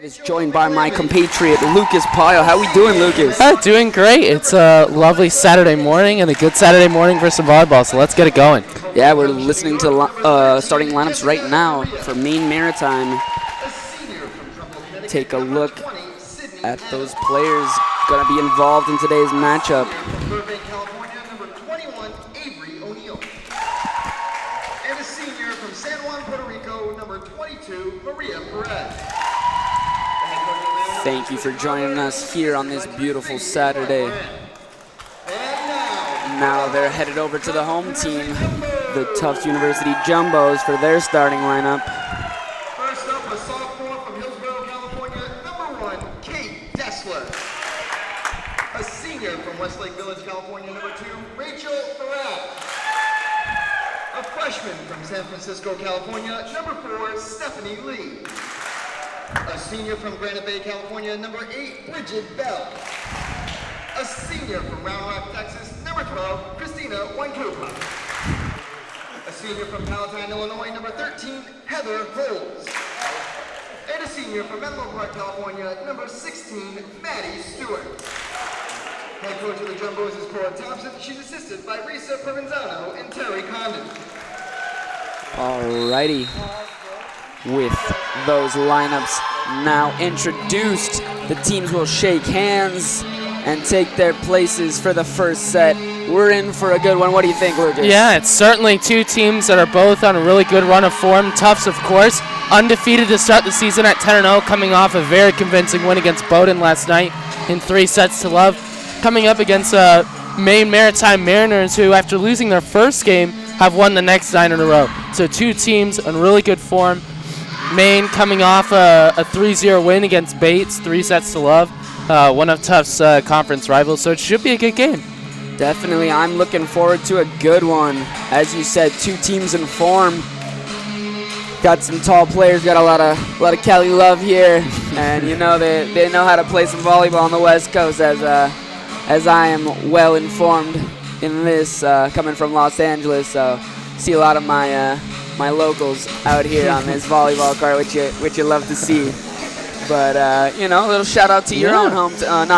Is joined by my compatriot Lucas Pyle. How we doing, Lucas? Doing great. It's a lovely Saturday morning and a good Saturday morning for some volleyball, so let's get it going. Yeah, we're listening to starting lineups right now for Maine Maritime. Take a look at those players going to be involved in today's matchup. Number 21, Avery O'Neill. And a senior from San Juan, Puerto Rico, number 22, Maria Perez. Thank you for joining us here on this beautiful Saturday. Now they're headed over to the home team, the Tufts University Jumbos, for their starting lineup. First up, a sophomore from Hillsborough, California, number 1, Kate Dessler. A senior from Westlake Village, California, number 2, Rachel Farad. A freshman from San Francisco, California, number 4, Stephanie Lee. A senior from Granite Bay, California, number 8, Bridget Bell. A senior from Round Rock, Texas, number 12, Christina Weinkopa. A senior from Palatine, Illinois, number 13, Heather Holmes. And a senior from Menlo Park, California, number 16, Maddie Stewart. Head coach of the Jumbos is Cora Thompson. She's assisted by Risa Provenzano and Terry Condon. Alrighty. With those lineups now introduced, the teams will shake hands and take their places for the first set. We're in for a good one. What do you think, Lucas? Yeah, it's certainly two teams that are both on a really good run of form. Tufts, of course, undefeated to start the season at 10-0, coming off a very convincing win against Bowdoin last night in 3-0. Coming up against Maine Maritime Mariners, who, after losing their first game, have won the next 9 in a row. So two teams in really good form. Maine coming off a 3-0 win against Bates, 3-0, one of Tufts' conference rivals, so it should be a good game. Definitely, I'm looking forward to a good one. As you said, two teams in form. Got some tall players, got a lot of Cali love here, and you know they know how to play some volleyball on the West Coast, as I am well informed in this, coming from Los Angeles. So see a lot of my locals out here on this volleyball court, which you love to see. But, you know, a little shout out to your own not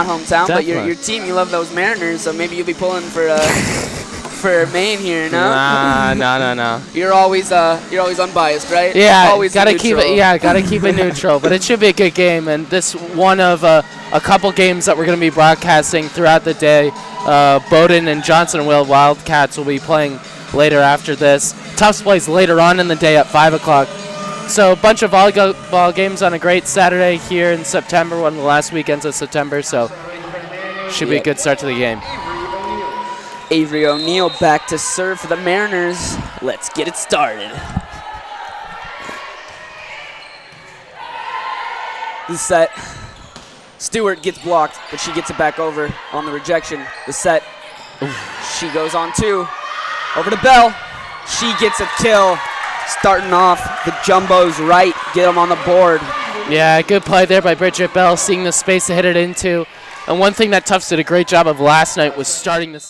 hometown, Definitely. but your team. You love those Mariners, so maybe you'll be pulling for Maine here, no? No. You're always unbiased, right? Yeah, always gotta neutral. keep it neutral. But it should be a good game, and this one of a couple games that we're going to be broadcasting throughout the day. Bowdoin and Johnsonville Wildcats will be playing later after this. Tufts plays later on in the day at 5 o'clock. So a bunch of volleyball games on a great Saturday here in September, one of the last weekends of September. So should be a good start to the game. Avery O'Neill back to serve for the Mariners. Let's get it started. The set. Stewart gets blocked, but she gets it back over on the rejection. The set. She goes on 2. Over to Bell. She gets a kill. Starting off the Jumbos right. Get them on the board. Yeah, good play there by Bridget Bell, seeing the space to hit it into. And one thing that Tufts did a great job of last night was starting the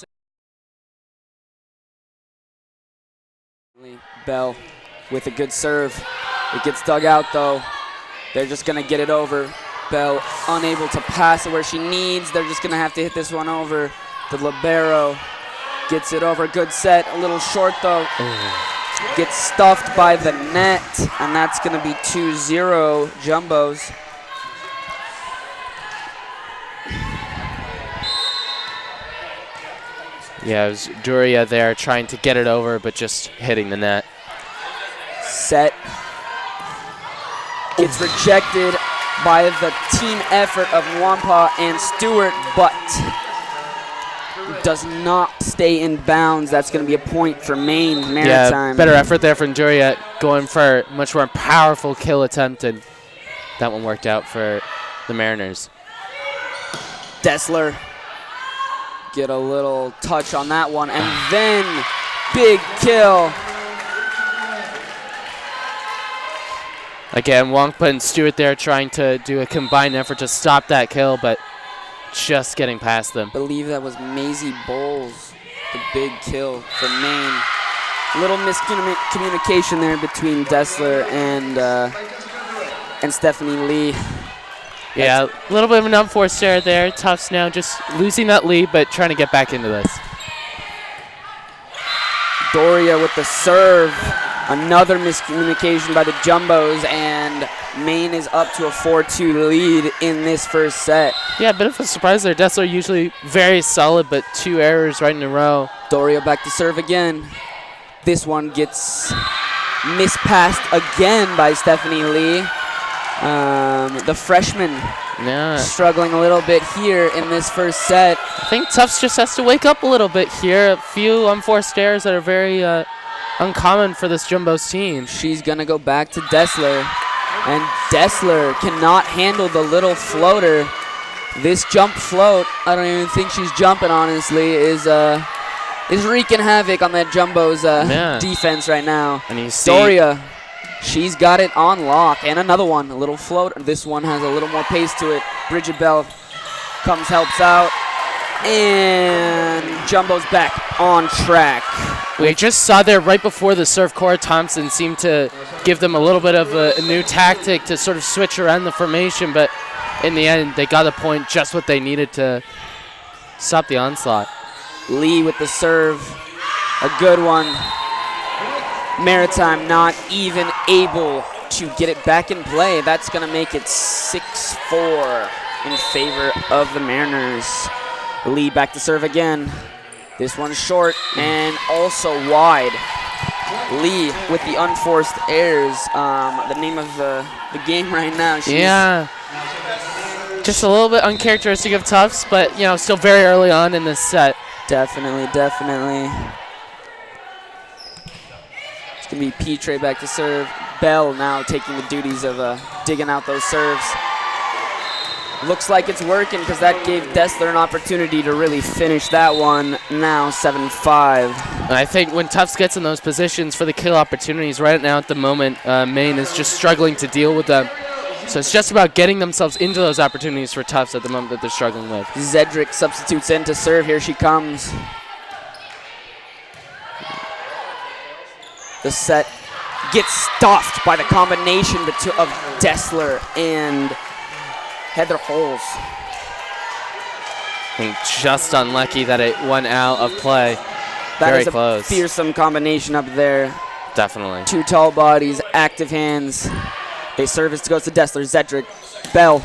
Bell with a good serve. It gets dug out, though. They're just going to get it over. Bell unable to pass it where she needs. They're just going to have to hit this one over. The libero gets it over. Good set. A little short, though. Gets stuffed by the net, and that's going to be 2-0 Jumbos. Yeah, it was Duria there trying to get it over, but just hitting the net. Set gets rejected by the team effort of Wampa and Stewart, but does not stay in bounds. That's going to be a point for Maine Maritime. Yeah, better effort there from Duria, going for a much more powerful kill attempt, and that one worked out for the Mariners. Dessler get a little touch on that one, and then big kill. Again, Wongpa and Stewart there trying to do a combined effort to stop that kill, but just getting past them. I believe that was Maisie Bowles, the big kill for Maine. Little miscommunication there between Dessler and Stephanie Lee. Yeah, a little bit of an unforced error there. Tufts now just losing that lead, but trying to get back into this. Doria with the serve. Another miscommunication by the Jumbos, and Maine is up to a 4-2 lead in this first set. Yeah, a bit of a surprise there. Dessler usually very solid, but 2 errors right in a row. Doria back to serve again. This one gets mispassed again by Stephanie Lee. The freshman struggling a little bit here in this first set. I think Tufts just has to wake up a little bit here. A few unforced errors that are very uncommon for this Jumbos team. She's going to go back to Dessler, and Dessler cannot handle the little floater. This jump float, I don't even think she's jumping, honestly, is wreaking havoc on that Jumbos defense right now. And you see Doria, she's got it on lock. And another one, a little float. This one has a little more pace to it. Bridget Bell comes, helps out. And Jumbo's back on track. We just saw there right before the serve, Cora Thompson seemed to give them a little bit of a new tactic to sort of switch around the formation, but in the end, they got a point, just what they needed to stop the onslaught. Lee with the serve, a good one. Maritime not even able to get it back in play. That's going to make it 6-4 in favor of the Mariners. Lee back to serve again. This one's short and also wide. Lee with the unforced errors. The name of the game right now. Just a little bit uncharacteristic of Tufts, but still very early on in this set. Definitely. It's going to be Petre back to serve. Bell now taking the duties of digging out those serves. Looks like it's working because that gave Dessler an opportunity to really finish that one. Now 7-5. I think when Tufts gets in those positions for the kill opportunities right now at the moment, Maine is just struggling to deal with them. So it's just about getting themselves into those opportunities for Tufts at the moment that they're struggling with. Zedrick substitutes in to serve. Here she comes. The set gets stuffed by the combination of Dessler and Heather Holes. I think just unlucky that it went out of play. Very close. That is a fearsome combination up there. Definitely. 2 tall bodies, active hands. A service goes to Dessler. Zedrick, Bell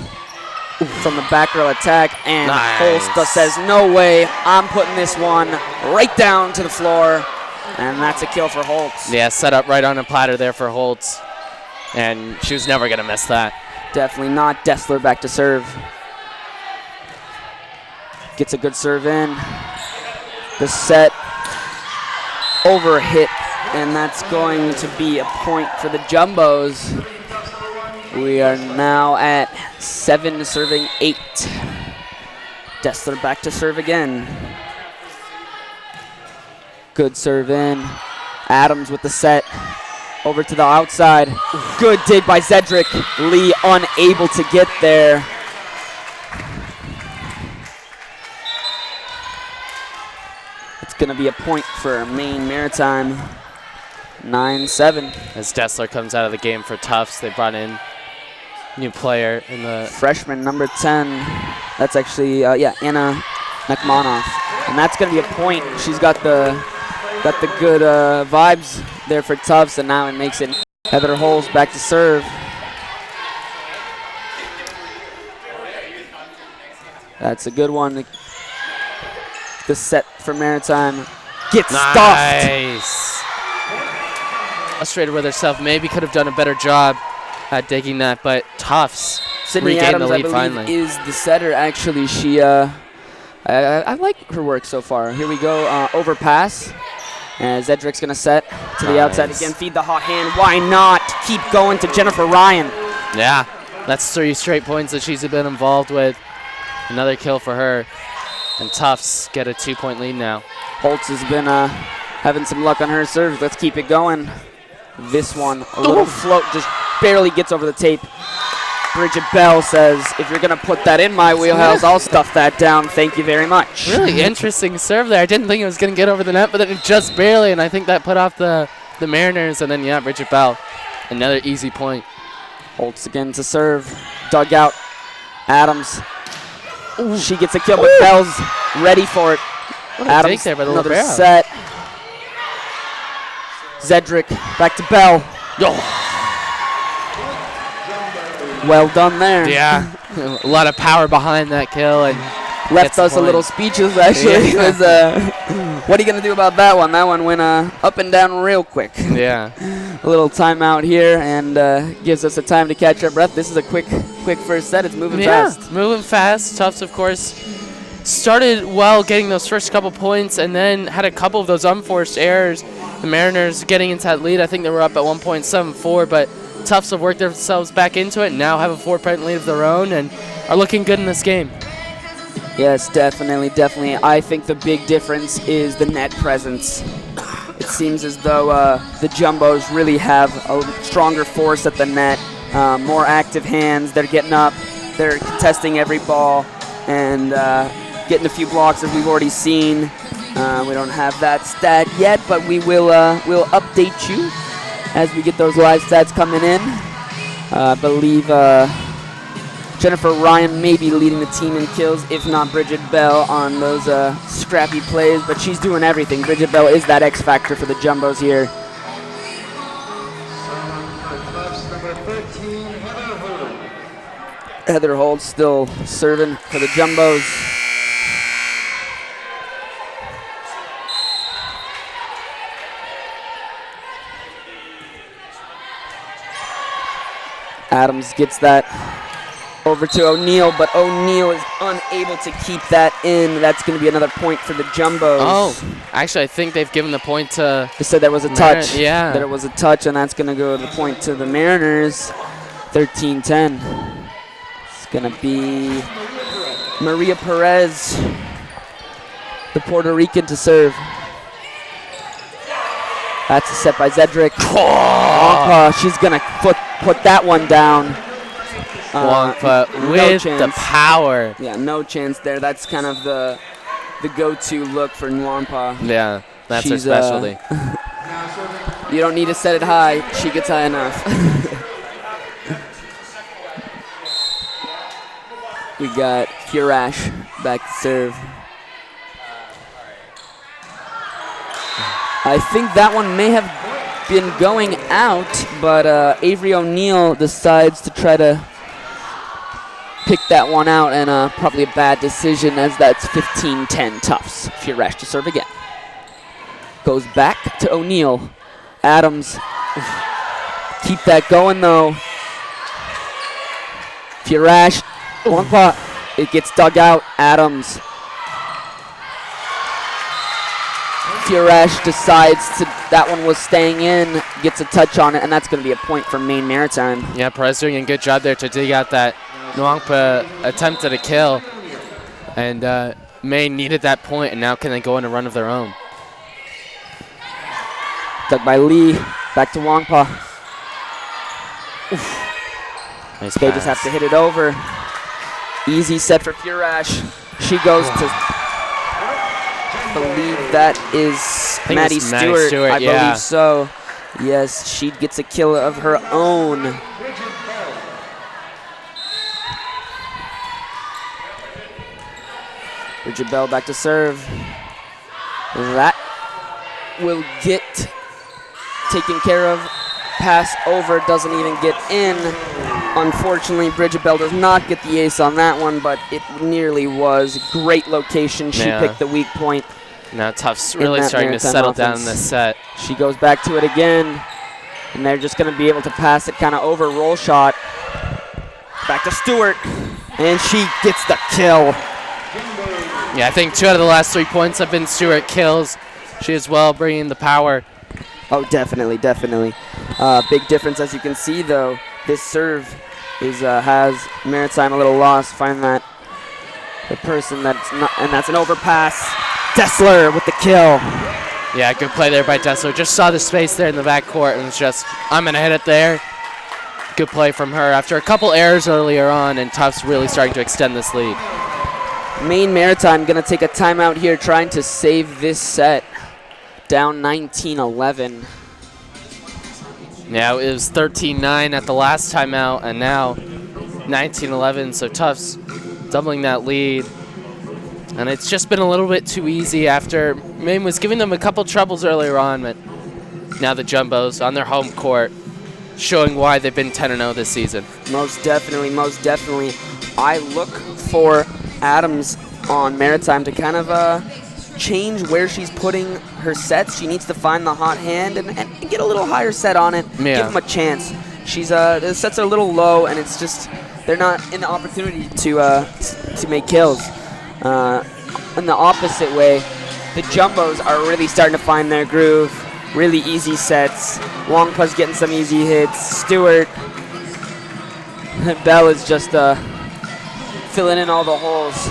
from the back row attack, and Holst says, no way, I'm putting this one right down to the floor, and that's a kill for Holtz. Yeah, set up right on a platter there for Holtz, and she was never going to miss that. Definitely not. Dessler back to serve. Gets a good serve in. The set over hit, and that's going to be a point for the Jumbos. We are now at 7 serving 8. Dessler back to serve again. Good serve in. Adams with the set. Over to the outside. Good dig by Zedrick. Lee unable to get there. It's going to be a point for Maine Maritime. 9-7. As Dessler comes out of the game for Tufts, they brought in new player in the freshman number 10. That's actually Anna Nekmanov, and that's going to be a point. She's got the good vibes there for Tufts, and now it makes it Heather Holes back to serve. That's a good one. The set for Maritime gets stuffed. Nice. Frustrated with herself. Maybe could have done a better job at digging that, but Tufts Sydney regained Adams, the lead I believe, finally. is the setter. Actually, she I like her work so far. Here we go, overpass. And Zedrick's gonna set to the outside again. Feed the hot hand. Why not? Keep going to Jennifer Ryan. Yeah, that's 3 straight points that she's been involved with. Another kill for her. And Tufts get a 2-point lead now. Holtz has been having some luck on her serve. Let's keep it going. This one, a little float, just barely gets over the tape. Bridget Bell says, if you're going to put that in my wheelhouse, I'll stuff that down. Thank you very much. Really interesting serve there. I didn't think it was going to get over the net, but then it just barely, and I think that put off the Mariners. And then, yeah, Bridget Bell, another easy point. Holtz again to serve. Dug out Adams. She gets a kill, but Bell's ready for it. What a Adams, take there by the another libero. set. Zedrick back to Bell. Yo. Well done there. Yeah, a lot of power behind that kill, and Left us a little speechless, actually. Yeah. It was, what are you going to do about that one? That one went up and down real quick. Yeah. A little timeout here, and gives us a time to catch our breath. This is a quick first set. It's moving fast. Moving fast. Tufts, of course, started well getting those first couple points and then had a couple of those unforced errors. The Mariners getting into that lead. I think they were up at 1.74, but Tufts have worked themselves back into it and now have a 4-point lead of their own and are looking good in this game. Yes, definitely. I think the big difference is the net presence. It seems as though the Jumbos really have a stronger force at the net, more active hands. They're getting up, they're contesting every ball, and getting a few blocks as we've already seen. We don't have that stat yet, but we'll update you as we get those live stats coming in. I believe Jennifer Ryan may be leading the team in kills, if not Bridget Bell on those scrappy plays, but she's doing everything. Bridget Bell is that X factor for the Jumbos here. Heather Holt still serving for the Jumbos. Adams gets that over to O'Neal, but O'Neal is unable to keep that in. That's going to be another point for the Jumbos. Oh, actually, I think they've given the point to... They said there was a touch. Yeah. That it was a touch, and that's going to go to the point to the Mariners. 13-10. It's going to be Maria Perez, the Puerto Rican, to serve. That's a set by Zedrick. She's going to put that one down. But with the power. Yeah, no chance there. That's kind of the go-to look for Nwampa. Yeah, that's her specialty. You don't need to set it high. She gets high enough. We got Furash back to serve. I think that one may have been going out, but Avery O'Neal decides to try to pick that one out, and probably a bad decision, as that's 15-10 Tufts. Furash to serve again. Goes back to O'Neal. Adams. Keep that going, though. Furash. One pot. It gets dug out. Adams. Furash decides that one was staying in, gets a touch on it, and that's going to be a point for Maine Maritime. Yeah, Perez doing a good job there to dig out that Nwampa attempted a kill, and Maine needed that point, and now can they go on a run of their own? Dug by Lee, back to Wongpa. Nice They pass. just have to hit it over. Easy set for Furash. She goes to, I believe that is Maddie Stewart. I believe so. Yes, she gets a kill of her own. Bridget Bell back to serve. That will get taken care of. Pass over, doesn't even get in. Unfortunately, Bridget Bell does not get the ace on that one, but it nearly was. Great location. She picked the weak point. Now Tufts really starting to settle down in this set. She goes back to it again, and they're just going to be able to pass it kind of over roll shot. Back to Stewart, and she gets the kill. Yeah, I think 2 out of the last 3 points have been Stewart kills. She as well bringing the power. Oh, definitely. Big difference, as you can see, though. This serve has Maritime a little lost. Find that the person that's not, and that's an overpass. Dessler with the kill. Yeah, good play there by Dessler. Just saw the space there in the backcourt and was just, I'm going to hit it there. Good play from her after a couple errors earlier on, and Tufts really starting to extend this lead. Maine Maritime going to take a timeout here, trying to save this set. Down 19-11. Yeah, it was 13-9 at the last timeout, and now 19-11, so Tufts doubling that lead. And it's just been a little bit too easy after Maine was giving them a couple troubles earlier on, but now the Jumbos on their home court showing why they've been 10-0 this season. Most definitely, most definitely. I look for Adams on Maritime to kind of change where she's putting her sets. She needs to find the hot hand and get a little higher set on it. Yeah. Give them a chance. She's the sets are a little low, and it's just they're not in the opportunity to make kills. In the opposite way, the Jumbos are really starting to find their groove. Really easy sets. Wongpa's getting some easy hits. Stewart. Bell is just filling in all the holes.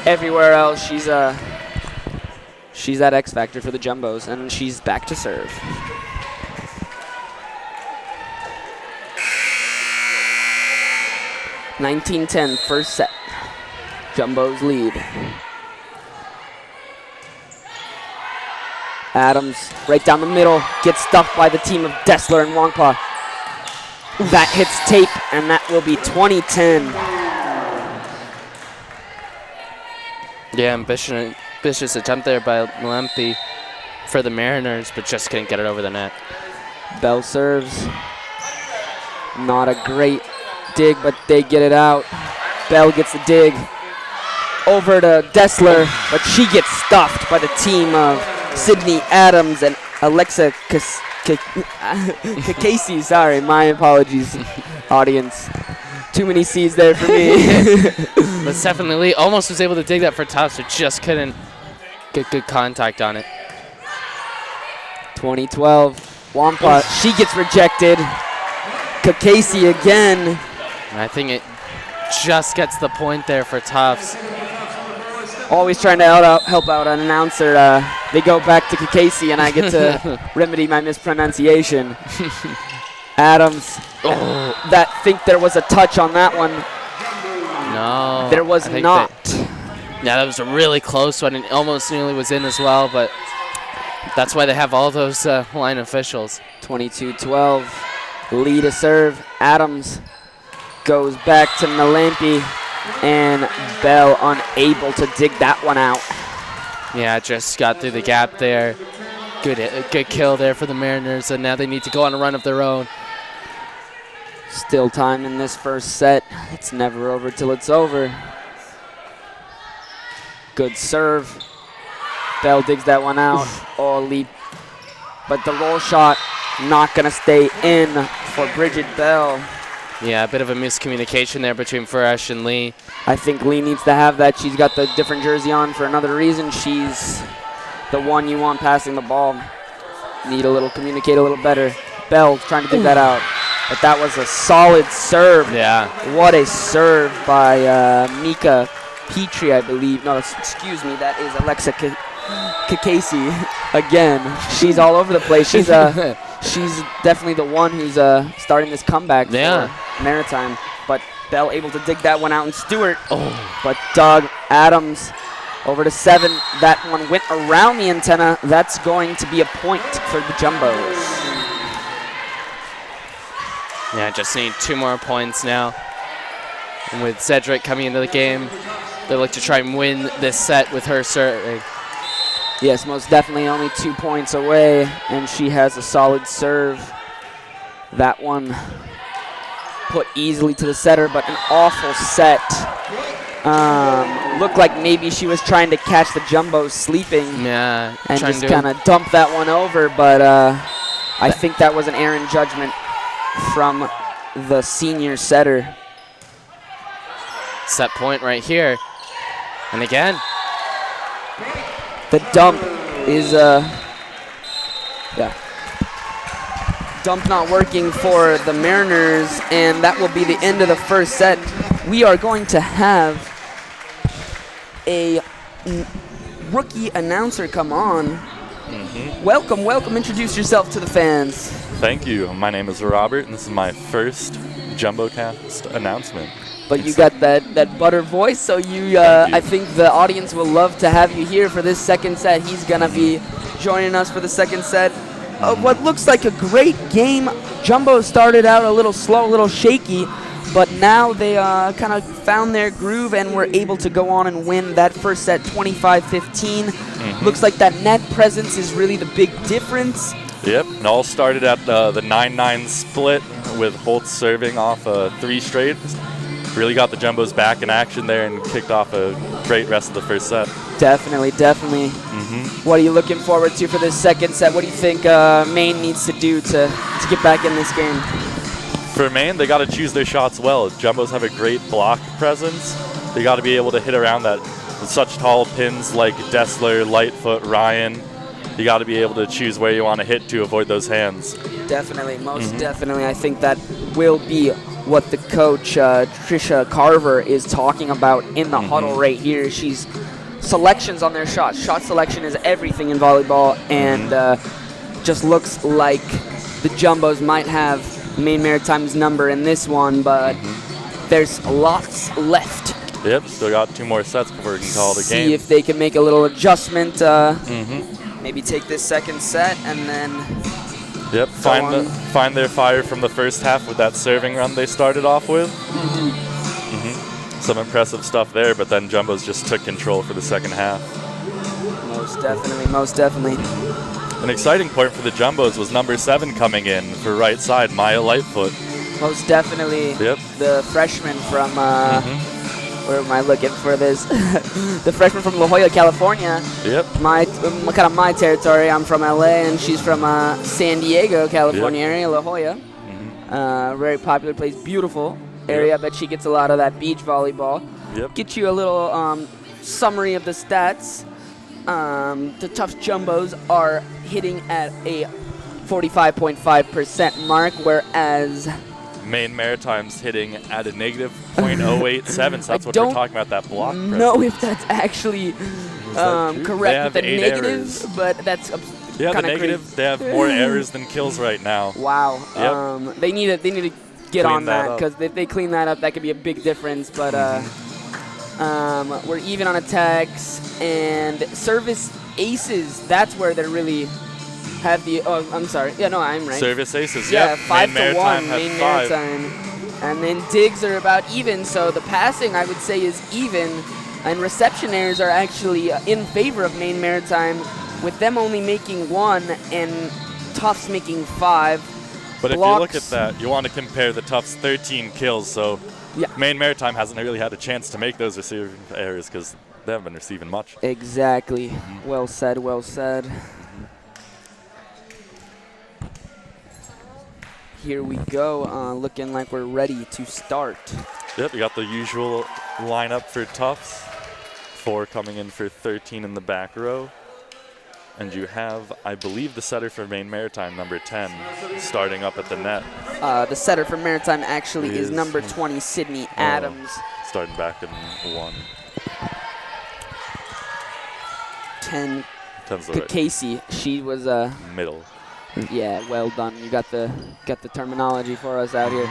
Everywhere else, she's that X factor for the Jumbos, and she's back to serve. (19-10) first set. Jumbos lead. Adams right down the middle, gets stuffed by the team of Dessler and Wongpa. That hits tape, and that will be 20-10. Yeah, ambitious attempt there by Lempe for the Mariners, but just couldn't get it over the net. Bell serves. Not a great dig, but they get it out. Bell gets the dig over to Dessler, but she gets stuffed by the team of Sydney Adams and Alexa Casey. Sorry, my apologies, audience. Too many C's there for me. But Stephanie Lee almost was able to dig that for Tufts, but just couldn't get good contact on it. 2012, Wongpa, she gets rejected. Casey again. And I think it just gets the point there for Tufts. Always trying to help out an announcer. They go back to Casey, and I get to remedy my mispronunciation. Adams. That think there was a touch on that one. No. There was not. Yeah, that was a really close one, and almost nearly was in as well, but that's why they have all those line officials. 22-12. Lead to serve. Adams goes back to Nalampi. And Bell unable to dig that one out. Yeah, just got through the gap there. Good kill there for the Mariners, and now they need to go on a run of their own. Still time in this first set. It's never over till it's over. Good serve. Bell digs that one out. Lead. But the roll shot not going to stay in for Bridget Bell. Yeah, a bit of a miscommunication there between Farash and Lee. I think Lee needs to have that. She's got the different jersey on for another reason. She's the one you want passing the ball. Need a little, communicate a little better. Bell trying to dig that out. But that was a solid serve. Yeah. What a serve by Mika Petrie, I believe. No, excuse me, that is Alexa Casey again. She's all over the place. She's definitely the one who's starting this comeback for Maritime. But Bell able to dig that one out, and Stewart. But Doug Adams over to 7. That one went around the antenna. That's going to be a point for the Jumbos. Yeah, just need 2 more points now. And with Cedric coming into the game, they look to try and win this set with her serving. Yes, most definitely only 2 points away, and she has a solid serve. That one put easily to the setter, but an awful set. Looked like maybe she was trying to catch the Jumbos sleeping. Yeah, and just kind of dump that one over, but I think that was an error in judgment from the senior setter. Set point right here. And again. The dump is, dump not working for the Mariners, and that will be the end of the first set. We are going to have a rookie announcer come on. Welcome, welcome. Introduce yourself to the fans. Thank you. My name is Robert, and this is my first JumboCast announcement. But you got that butter voice, so you. I think the audience will love to have you here for this second set. He's going to be joining us for the second set. What looks like a great game. Jumbo started out a little slow, a little shaky, But now they kind of found their groove and were able to go on and win that first set 25-15. Looks like that net presence is really the big difference. Yep, it all started at the 9-9 split with Holtz serving off 3 straight. Really got the Jumbos back in action there and kicked off a great rest of the first set. Definitely. What are you looking forward to for this second set? What do you think Maine needs to do to get back in this game? For Maine, they got to choose their shots well. Jumbos have a great block presence. They got to be able to hit around that with such tall pins like Dessler, Lightfoot, Ryan. You got to be able to choose where you want to hit to avoid those hands. Definitely, most definitely. I think that will be what the coach, Trisha Carver, is talking about in the huddle right here. She's selections on their shots. Shot selection is everything in volleyball, and just looks like the Jumbos might have Maine Maritime's number in this one, but there's lots left. Yep, still got 2 more sets before we can call it a game. See if they can make a little adjustment. Maybe take this second set and then find their fire from the first half with that serving run they started off with. Some impressive stuff there, but then Jumbos just took control for the second half. Most definitely. An exciting point for the Jumbos was number 7 coming in for right side, Maya Lightfoot. Most definitely. Yep. The freshman from, where am I looking for this? The freshman from La Jolla, California. Yep. Kind of my territory. I'm from LA, and she's from San Diego, California area, La Jolla. Very popular place, beautiful area. I bet she gets a lot of that beach volleyball. Yep. Get you a little summary of the stats. The Tufts Jumbos are hitting at a 45.5% mark, whereas Maine Maritime's hitting at a negative .087, so that's what we're talking about, that block. No, if that's actually correct with the negative, errors. but that's yeah, the negative. negative. They have more errors than kills right now. Wow. Yep. They need to get Clean on that, that because if they clean that up, that could be a big difference. But we're even on attacks and service aces. That's where they're really have the. Oh, I'm sorry. Yeah, no, I'm right. Service aces. Yeah, yep. 5-1. Maine 5. Maritime. And then digs are about even, so the passing I would say is even, and reception errors are actually in favor of Maine Maritime, with them only making 1 and Tufts making 5. But if you look at that, you want to compare the Tufts 13 kills, so Maine Maritime hasn't really had a chance to make those receiving errors because they haven't been receiving much. Exactly. Well said, well said. Here we go, looking like we're ready to start. Yep, you got the usual lineup for Tufts. 4 coming in for 13 in the back row. And you have, I believe, the setter for Maine Maritime, number 10, starting up at the net. The setter for Maritime actually is number 20, Sydney Adams. Starting back in 1. 10, 10's the Casey. She was middle. Yeah, well done. You got the terminology for us out here.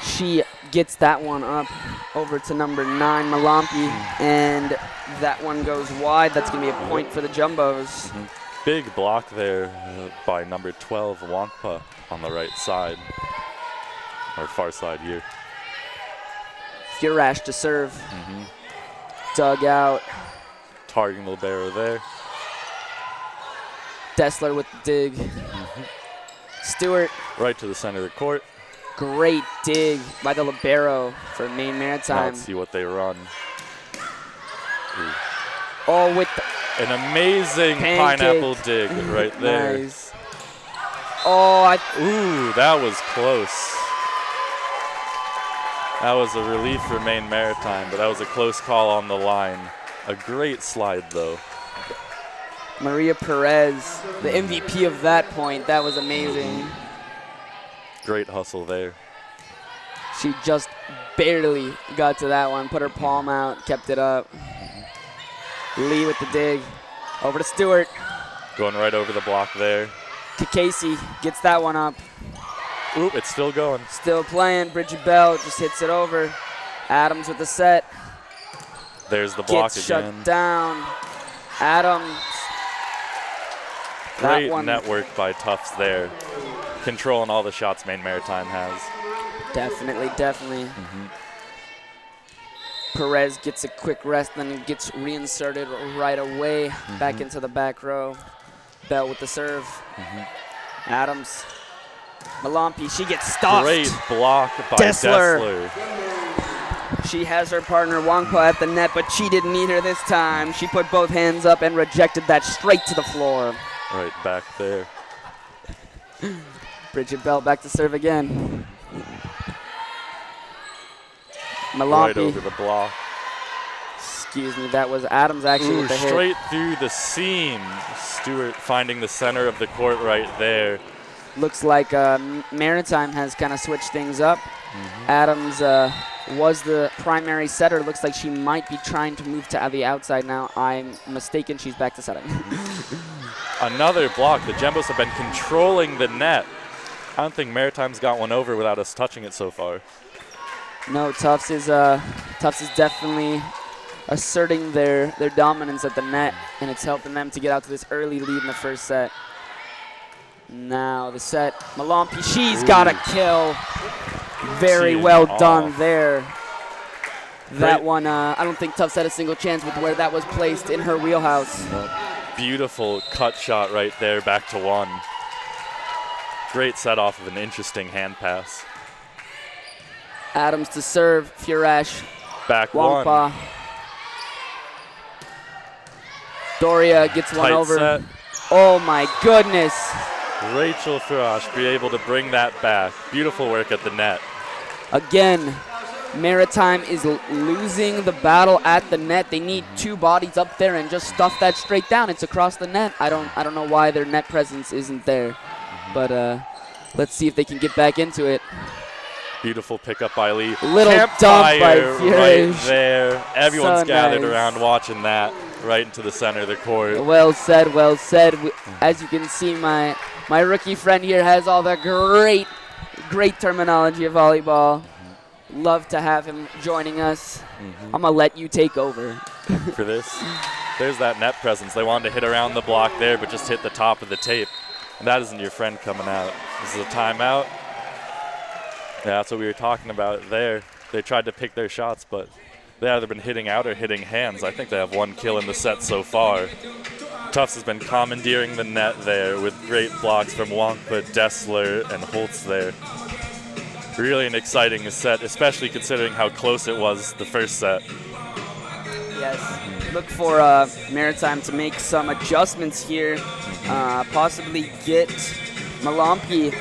She gets that one up over to number 9, Malampi, and that one goes wide. That's going to be a point for the Jumbos. Big block there by number 12, Wankpa, on the right side, or far side here. Furash to serve. Dug out. Targeting libero there. Dessler with the dig. Stewart. Right to the center of the court. Great dig by the libero for Maine Maritime. Now let's see what they run. Oh, with an amazing pineapple dig right there. Nice. Oh, ooh, that was close. That was a relief for Maine Maritime, but that was a close call on the line. A great slide, though. Maria Perez, the MVP of that point. That was amazing. Great hustle there. She just barely got to that one. Put her palm out, kept it up. Lee with the dig. Over to Stewart. Going right over the block there. To Casey. Gets that one up. Oop, it's still going. Still playing. Bridget Bell just hits it over. Adams with the set. There's the block Gets again. Shut down. Adams. Great network by Tufts there. Controlling all the shots Maine Maritime has. Definitely, definitely. Perez gets a quick rest, then gets reinserted right away back into the back row. Bell with the serve. Adams. Malampi, she gets stopped. Great block by Dessler. She has her partner Wangpa at the net, but she didn't need her this time. She put both hands up and rejected that straight to the floor. Right back there. Bridget Bell back to serve again. Malampi. Right over the block. Excuse me, that was Adams actually with the hit. Straight through the seam. Stewart finding the center of the court right there. Looks like Maritime has kind of switched things up. Adams was the primary setter. Looks like she might be trying to move to the outside now. I'm mistaken. She's back to setting. Another block. The Jumbos have been controlling the net. I don't think Maritime's got one over without us touching it so far. No, Tufts is definitely asserting their dominance at the net, and it's helping them to get out to this early lead in the first set. Now the set, Malampi, she's got a kill. Very well done there. That one, I don't think Tufts had a single chance with where that was placed in her wheelhouse. Beautiful cut shot right there, back to one. Great set off of an interesting hand pass. Adams to serve, Furash. Back Wangpa. one. Doria gets one Tight over. set. Oh my goodness. Rachel Furash be able to bring that back. Beautiful work at the net. Again, Maritime is losing the battle at the net. They need two bodies up there and just stuff that straight down. It's across the net. I don't know why their net presence isn't there. But let's see if they can get back into it. Beautiful pickup by Lee. Little dump by right Furish. there. Everyone's So gathered nice. around watching that right into the center of the court. Well said, well said. As you can see, my rookie friend here has all the great terminology of volleyball. Love to have him joining us. I'm going to let you take over. For this. There's that net presence. They wanted to hit around the block there, but just hit the top of the tape. And that isn't your friend coming out. This is a timeout. Yeah, that's what we were talking about there. They tried to pick their shots, but they either been hitting out or hitting hands. I think they have one kill in the set so far. Tufts has been commandeering the net there with great blocks from Wangpa, Dessler, and Holtz there. Really an exciting set, especially considering how close it was the first set. Yes. Look for Maritime to make some adjustments here. Possibly get Malampi.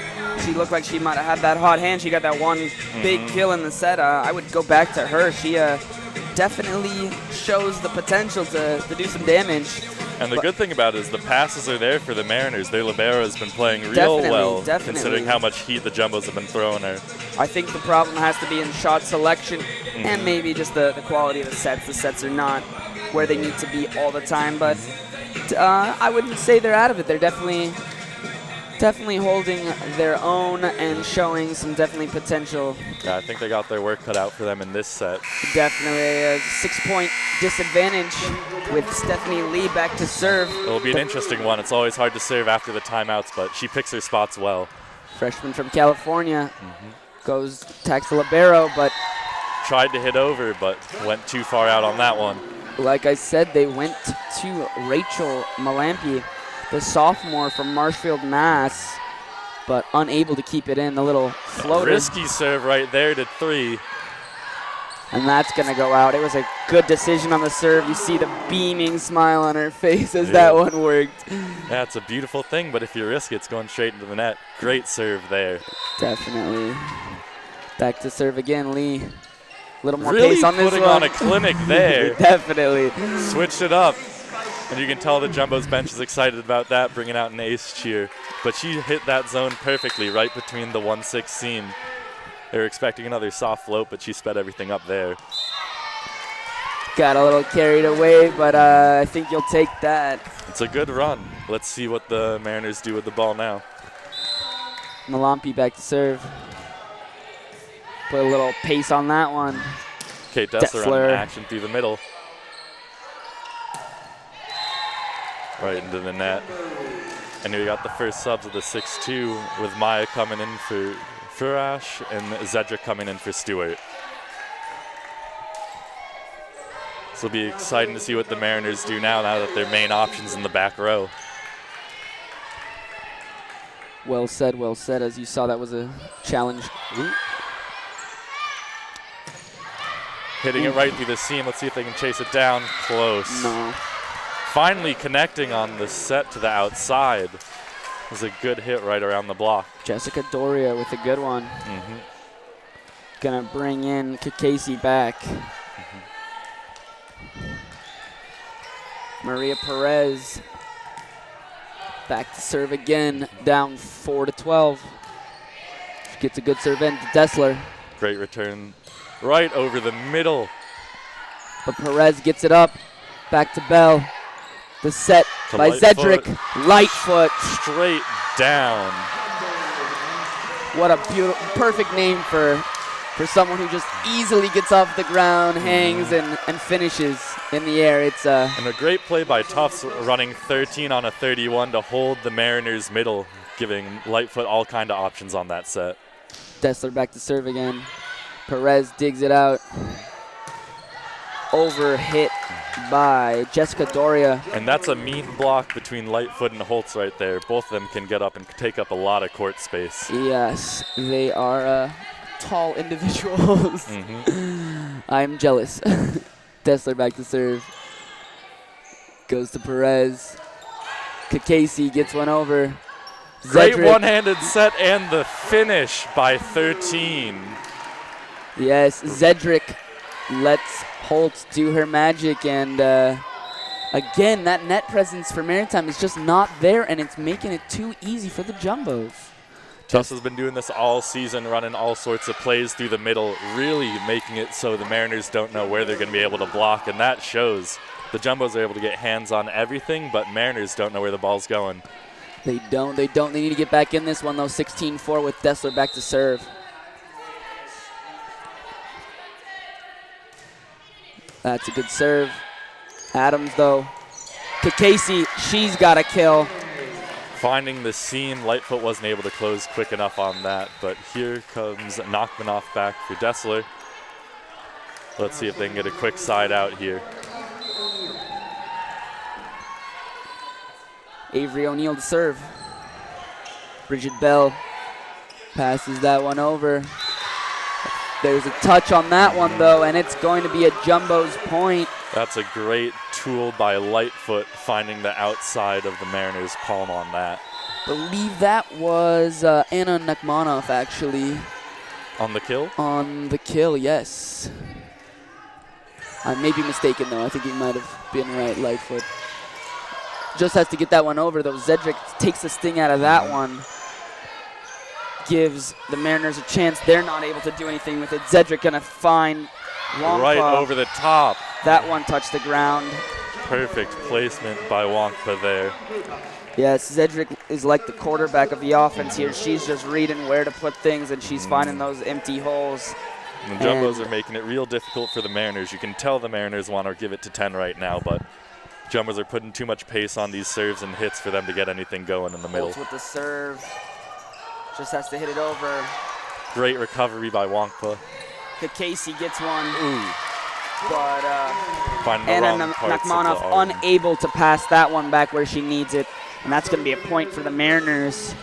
She looked like she might have had that hot hand. She got that one big kill in the set. I would go back to her. She definitely shows the potential to do some damage. And the good thing about it is the passes are there for the Mariners. Their libero has been playing real well, considering how much heat the Jumbos have been throwing her. I think the problem has to be in shot selection and maybe just the quality of the sets. The sets are not where they need to be all the time, but I wouldn't say they're out of it. They're definitely holding their own and showing some potential. Yeah, I think they got their work cut out for them in this set. Definitely a 6-point disadvantage with Stephanie Lee back to serve. It'll be an interesting one. It's always hard to serve after the timeouts, but she picks her spots well. Freshman from California goes tax the libero, but tried to hit over, but went too far out on that one. Like I said, they went to Rachel Malampi, the sophomore from Marshfield, Mass, but unable to keep it in. The little floater. Risky serve right there to 3. And that's going to go out. It was a good decision on the serve. You see the beaming smile on her face as that one worked. Yeah, it's a beautiful thing, but if you risk it, it's going straight into the net. Great serve there. Definitely. Back to serve again, Lee. A little more really pace on this one. putting on a clinic there. Definitely. Switched it up. And you can tell the Jumbo's bench is excited about that, bringing out an ace cheer. But she hit that zone perfectly right between the 1-6 seam. They were expecting another soft float, but she sped everything up there. Got a little carried away, but I think you'll take that. It's a good run. Let's see what the Mariners do with the ball now. Malampi back to serve. Put a little pace on that one. Kate Dessler on action through the middle. Right into the net. And we got the first subs of the 6-2 with Maya coming in for Furash and Zedric coming in for Stewart. This will be exciting to see what the Mariners do now that their main option's in the back row. Well said, well said. As you saw, that was a challenge. Ooh. Hitting it right through the seam. Let's see if they can chase it down. Close. No. Finally connecting on the set to the outside. It was a good hit right around the block. Jessica Doria with a good one. Gonna bring in Kakesi back. Maria Perez back to serve again, down 4-12. She gets a good serve in to Dessler. Great return right over the middle. But Perez gets it up, back to Bell. The set To by Lightfoot. Zedric. Lightfoot. Straight down. What a beautiful, perfect name for someone who just easily gets off the ground, hangs, and finishes in the air. It's And a great play by Tufts running 13 on a 31 to hold the Mariners middle, giving Lightfoot all kind of options on that set. Dessler back to serve again. Perez digs it out. Over hit by Jessica Doria. And that's a mean block between Lightfoot and Holtz right there. Both of them can get up and take up a lot of court space. Yes, they are tall individuals. I'm jealous. Dessler back to serve. Goes to Perez. Kakesi gets one over. Great Zedric. one-handed set and the finish by 13. Yes, Zedric lets Holtz do her magic, and again, that net presence for Maritime is just not there, and it's making it too easy for the Jumbos. Tufts has been doing this all season, running all sorts of plays through the middle, really making it so the Mariners don't know where they're going to be able to block, and that shows. The Jumbos are able to get hands on everything, but Mariners don't know where the ball's going. They don't. They need to get back in this one, though. 16-4 with Dessler back to serve. That's a good serve. Adams, though. Kakesi, she's got a kill. Finding the seam, Lightfoot wasn't able to close quick enough on that, but here comes Nachmanoff back for Dessler. Let's see if they can get a quick side out here. Avery O'Neill to serve. Bridget Bell passes that one over. There's a touch on that one, though, and it's going to be a Jumbo's point. That's a great tool by Lightfoot, finding the outside of the Mariners' palm on that. Believe that was Anna Nachmanoff, actually. On the kill? On the kill, yes. I may be mistaken, though. I think he might have been right, Lightfoot. Just has to get that one over, though. Zedric takes the sting out of that one. Gives the Mariners a chance. They're not able to do anything with it. Zedric going to find Wongpa. Right over the top. That one touched the ground. Perfect placement by Wongpa there. Yes, Zedric is like the quarterback of the offense here. She's just reading where to put things, and she's finding those empty holes. And the Jumbos are making it real difficult for the Mariners. You can tell the Mariners want to give it to 10 right now, but Jumbos are putting too much pace on these serves and hits for them to get anything going in the middle. Holtz with the serve. Just has to hit it over. Great recovery by Wongpa. Kakesi gets one. Ooh. But Finding the Anna wrong parts of the Nachmanoff arm. unable to pass that one back where she needs it. And that's going to be a point for the Mariners.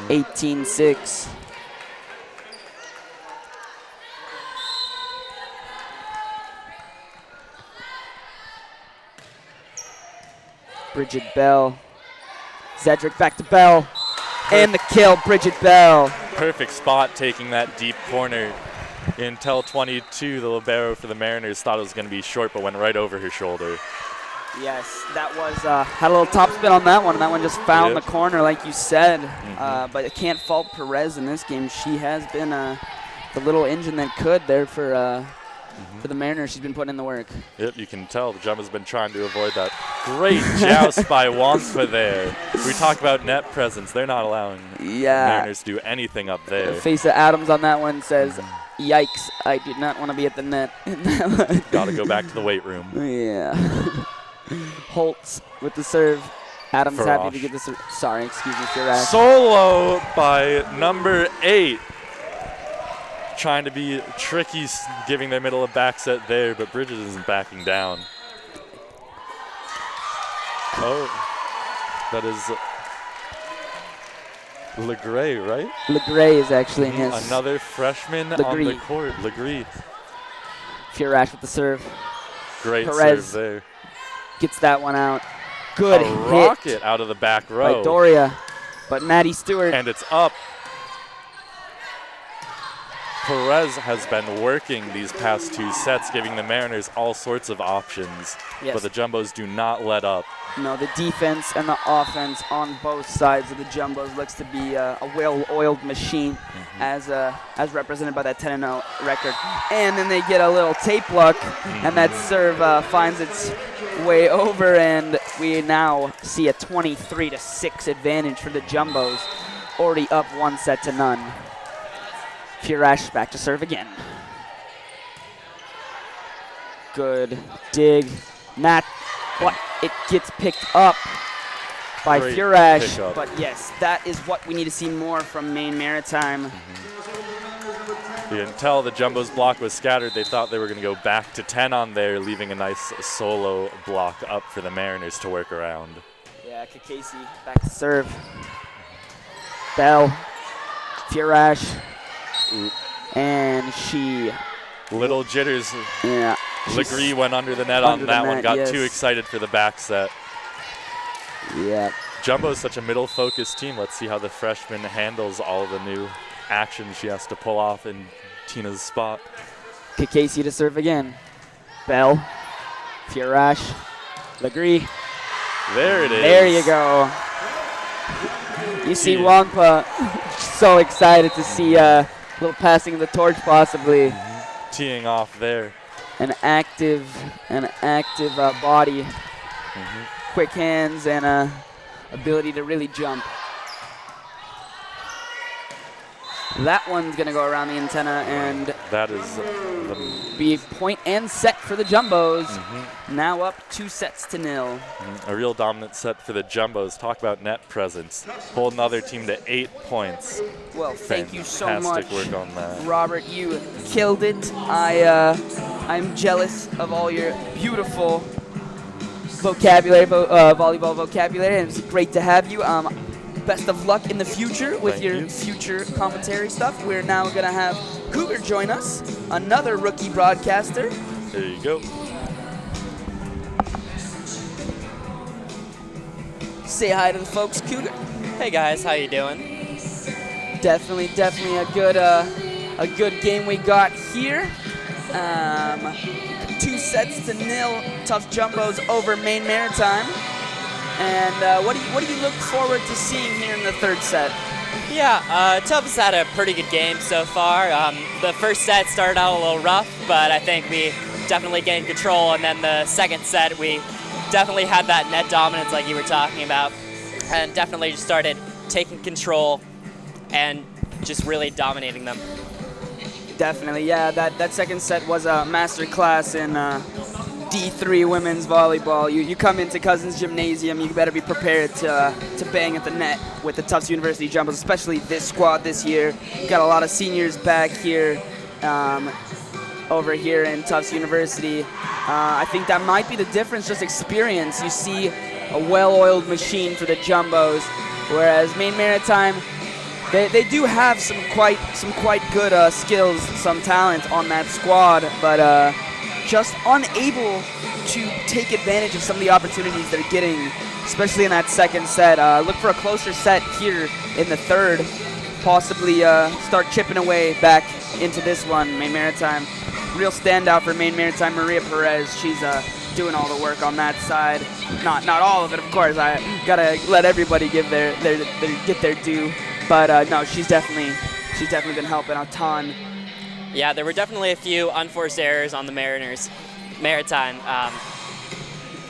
18-6. Bridget Bell. Zedric back to Bell. And the kill, Bridget Bell. Perfect spot taking that deep corner. Until 22, the libero for the Mariners thought it was going to be short, but went right over her shoulder. Yes, that was, had a little top spin on that one, and that one just found Yep. the corner, like you said. But I can't fault Perez in this game. She has been the little engine that could there for the Mariners. She's been putting in the work. Yep, you can tell the Jumbo's been trying to avoid that. Great joust by Wongpa there. We talk about net presence. They're not allowing Mariners to do anything up The there. face of Adams on that one says, yikes, I did not want to be at the net. Got to go back to the weight room. Yeah. Holtz with the serve. Adams Farash. happy to get the serve. Sorry, excuse me, Farash. Solo by number 8. trying to be tricky, giving their middle of back set there, but Bridges isn't backing down. Oh, that is Legray, right? Legray is actually in his. Another freshman on the court. Legree. Furash with the serve. Great Perez serve there. Gets that one out. Good A hit rocket out of the back row. by Doria. But Maddie Stewart. And it's up. Perez has been working these past 2 sets, giving the Mariners all sorts of options. Yes. But the Jumbos do not let up. No, the defense and the offense on both sides of the Jumbos looks to be a well-oiled machine, as represented by that 10-0 record. And then they get a little tape luck, and that serve finds its way over, and we now see a 23-6 advantage for the Jumbos, already up 1-0. Furash back to serve again. Good dig. Matt, but it gets picked up by Great Furash. pickup. But yes, that is what we need to see more from Maine Maritime. You can tell the Jumbos block was scattered. They thought they were going to go back to 10 on there, leaving a nice solo block up for the Mariners to work around. Yeah, Kakasi back to serve. Bell, Furash, and she. Little jitters. Yeah. Legree went under the net under on the that one, net, got yes. too excited for the back set. Yeah. Jumbo's such a middle-focused team. Let's see how the freshman handles all the new action she has to pull off in Tina's spot. Kakasi to serve again. Bell, Furash, Legree. There it is. There you go. You see Wongpa so excited to see a little passing of the torch possibly. Teeing off there. An active body, quick hands, and ability to really jump. That one's gonna go around the antenna and that is be point and set for the Jumbos. Now up 2-0. A real dominant set for the Jumbos. Talk about net presence. Hold another team to 8 points. Well, thank you so much, Fantastic work on that. Robert. You killed it. I'm jealous of all your beautiful vocabulary, volleyball vocabulary, and it's great to have you. Best of luck in the future with Thank your you. future commentary stuff. We're now going to have Cougar join us, another rookie broadcaster. There you go. Say hi to the folks, Cougar. Hey guys, how you doing? Definitely a good game we got here. 2-0. Tufts Jumbos over Maine Maritime. And what do you look forward to seeing here in the third set? Yeah, Tufts had a pretty good game so far. The first set started out a little rough, but I think we definitely gained control. And then the second set, we definitely had that net dominance like you were talking about, and definitely just started taking control and just really dominating them. Definitely, yeah. That second set was a master class in D3 women's volleyball. You come into Cousins Gymnasium, you better be prepared to bang at the net with the Tufts University Jumbos, especially this squad this year. Got a lot of seniors back here, over here in Tufts University. I think that might be the difference, just experience. You see a well-oiled machine for the Jumbos, whereas Maine Maritime, they do have some quite good skills, some talent on that squad, but just unable to take advantage of some of the opportunities they're getting, especially in that second set. Look for a closer set here in the third, possibly start chipping away back into this one. Maine Maritime, real standout for Maine Maritime, Maria Perez. She's doing all the work on that side. Not all of it, of course. I gotta let everybody give get their due. But no, she's definitely been helping a ton. Yeah, there were definitely a few unforced errors on the Maritime.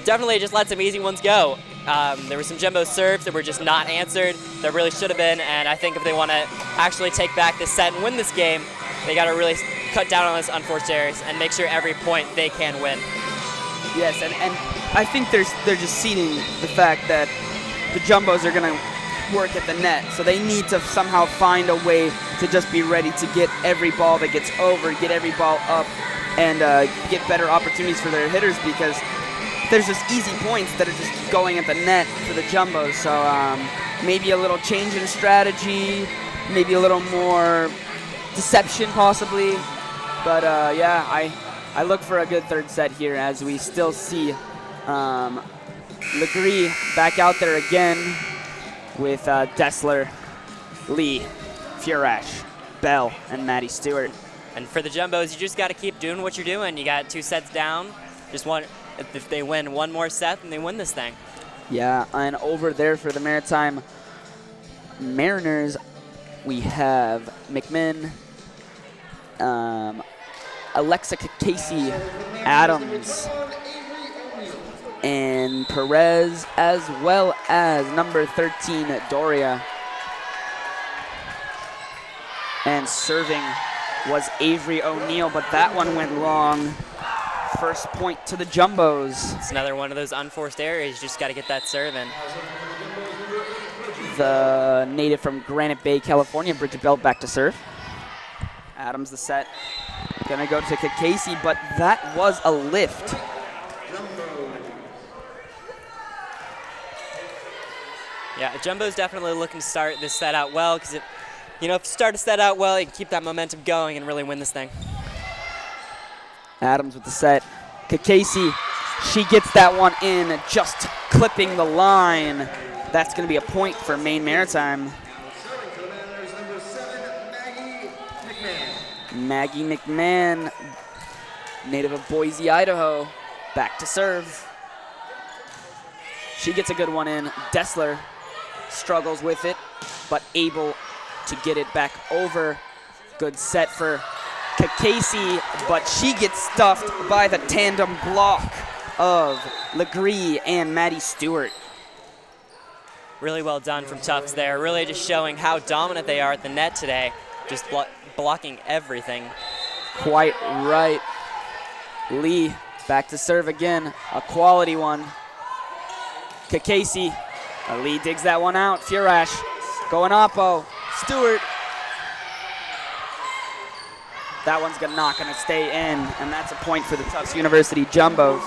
Definitely just let some easy ones go. There were some Jumbo serves that were just not answered that really should have been, and I think if they want to actually take back this set and win this game, they got to really cut down on those unforced errors and make sure every point they can win. Yes, and I think they're just seeding the fact that the Jumbos are going to work at the net. So they need to somehow find a way to just be ready to get every ball that gets over, get every ball up, and get better opportunities for their hitters, because there's just easy points that are just going at the net for the Jumbos. So maybe a little change in strategy, maybe a little more deception possibly. But yeah, I look for a good third set here as we still see Legree back out there again with Dessler, Lee, Furash, Bell, and Maddie Stewart. And for the Jumbos, you just got to keep doing what you're doing. You got 2 sets down. Just one. If they win one more set, then they win this thing. Yeah, and over there for the Maritime Mariners, we have McMinn, Alexa Casey, Adams, and Perez, as well as number 13, Doria. And serving was Avery O'Neill, but that one went long. First point to the Jumbos. It's another one of those unforced errors. You just got to get that serve in. The native from Granite Bay, California, Bridget Bell, back to serve. Adams the set. Gonna go to Casey, but that was a lift. Yeah, Jumbo's definitely looking to start this set out well, because if you start a set out well, you can keep that momentum going and really win this thing. Adams with the set. Casey, she gets that one in, just clipping the line. That's going to be a point for Maine Maritime. Maggie McMahon, native of Boise, Idaho, back to serve. She gets a good one in. Dessler struggles with it, but able to get it back over. Good set for Casey, but she gets stuffed by the tandem block of Legree and Maddie Stewart. Really well done from Tufts there. Really just showing how dominant they are at the net today. Just blocking everything. Quite right. Lee back to serve again. A quality one. Casey. Lee digs that one out. Furash going oppo. Stewart. That one's not going to stay in, and that's a point for the Tufts University Jumbos.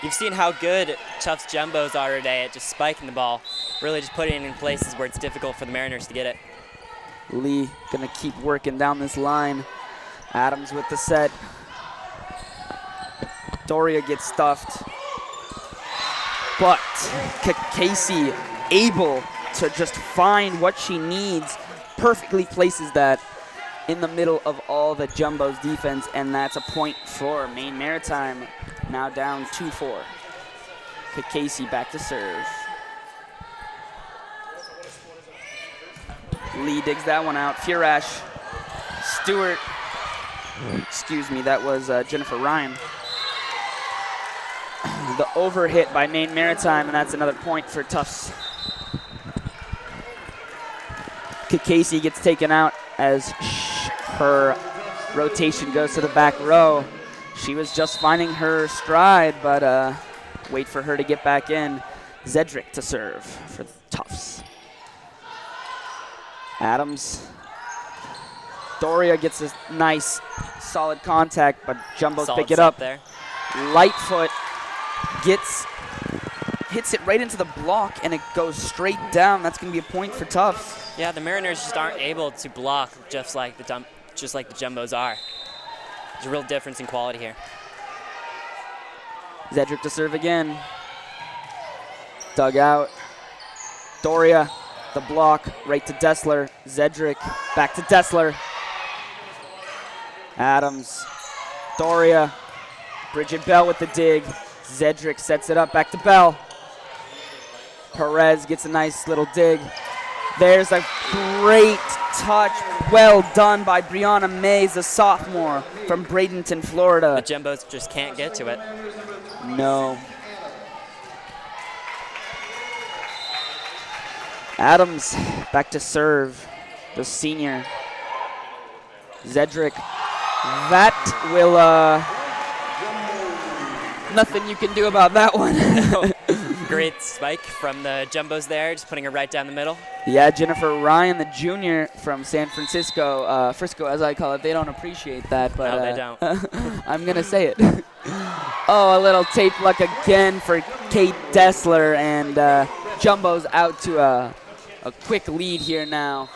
You've seen how good Tufts Jumbos are today at just spiking the ball, really just putting it in places where it's difficult for the Mariners to get it. Lee going to keep working down this line. Adams with the set. Doria gets stuffed. But Casey able to just find what she needs, perfectly places that in the middle of all the Jumbo's defense, and that's a point for Maine Maritime, now down 2-4. Casey back to serve. Lee digs that one out. Furash, Stewart, excuse me, that was Jennifer Ryan. The overhit by Maine Maritime, and that's another point for Tufts. Casey gets taken out as her rotation goes to the back row. She was just finding her stride, but wait for her to get back in. Zedrick to serve for the Tufts. Adams. Doria gets a nice, solid contact, but Jumbos Solid pick it up. There. Lightfoot hits it right into the block, and it goes straight down. That's going to be a point for Tufts. Yeah, the Mariners just aren't able to block just like the Jumbos are. There's a real difference in quality here. Zedrick to serve again. Dug out. Doria, the block, right to Dessler. Zedrick, back to Dessler. Adams, Doria, Bridget Bell with the dig. Zedrick sets it up, back to Bell. Perez gets a nice little dig. There's a great touch. Well done by Brianna Mays, a sophomore from Bradenton, Florida. The Jumbos just can't get to it. No. Adams back to serve, the senior. Zedrick. That will, nothing you can do about that one. Great spike from the Jumbos there, just putting her right down the middle. Yeah, Jennifer Ryan, the junior from San Francisco, Frisco as I call it. They don't appreciate that, but No, they don't. I'm going to say it. Oh, a little tape luck again for Kate Dessler, and Jumbo's out to a quick lead here now,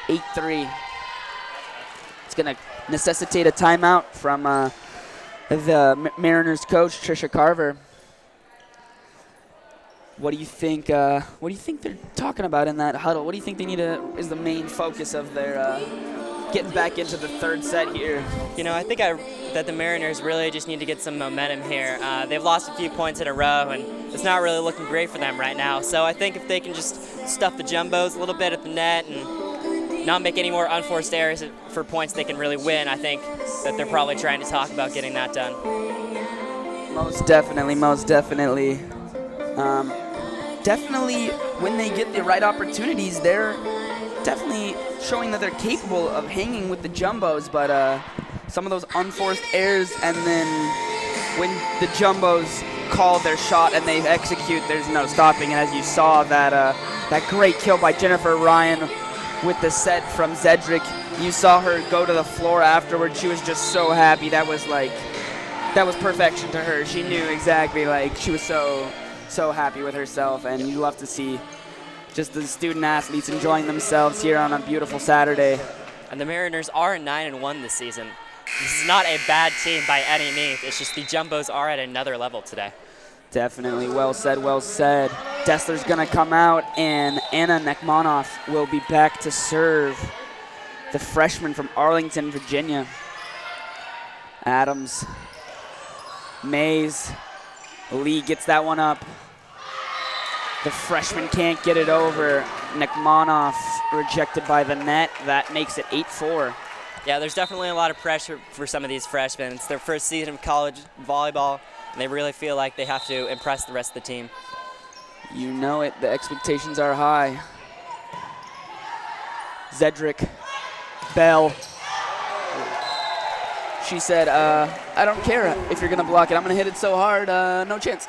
8-3. It's going to necessitate a timeout from the Mariners coach, Trisha Carver. What do you think? What do you think they're talking about in that huddle? What do you think they need is the main focus of their getting back into the third set here? You know, I think that the Mariners really just need to get some momentum here. They've lost a few points in a row, and it's not really looking great for them right now. So I think if they can just stuff the Jumbos a little bit at the net and not make any more unforced errors for points they can really win, I think that they're probably trying to talk about getting that done. Most definitely, most definitely. Definitely, when they get the right opportunities, they're definitely showing that they're capable of hanging with the Jumbos, but some of those unforced errors, and then when the Jumbos call their shot and they execute, there's no stopping. And as you saw, that great kill by Jennifer Ryan with the set from Zedrick, you saw her go to the floor afterwards. She was just so happy. That was perfection to her. She knew exactly, she was so happy with herself, and you love to see just the student athletes enjoying themselves here on a beautiful Saturday. And the Mariners are 9-1 this season. This is not a bad team by any means. It's just the Jumbos are at another level today. Definitely. Well said, well said. Dessler's going to come out, and Anna Nekmanoff will be back to serve, the freshman from Arlington, Virginia. Adams, Mays, Lee gets that one up. The freshman can't get it over. Nekmanoff rejected by the net. That makes it 8-4. Yeah, there's definitely a lot of pressure for some of these freshmen. It's their first season of college volleyball, and they really feel like they have to impress the rest of the team. You know it. The expectations are high. Zedrick, Bell. She said, I don't care if you're going to block it. I'm going to hit it so hard, no chance.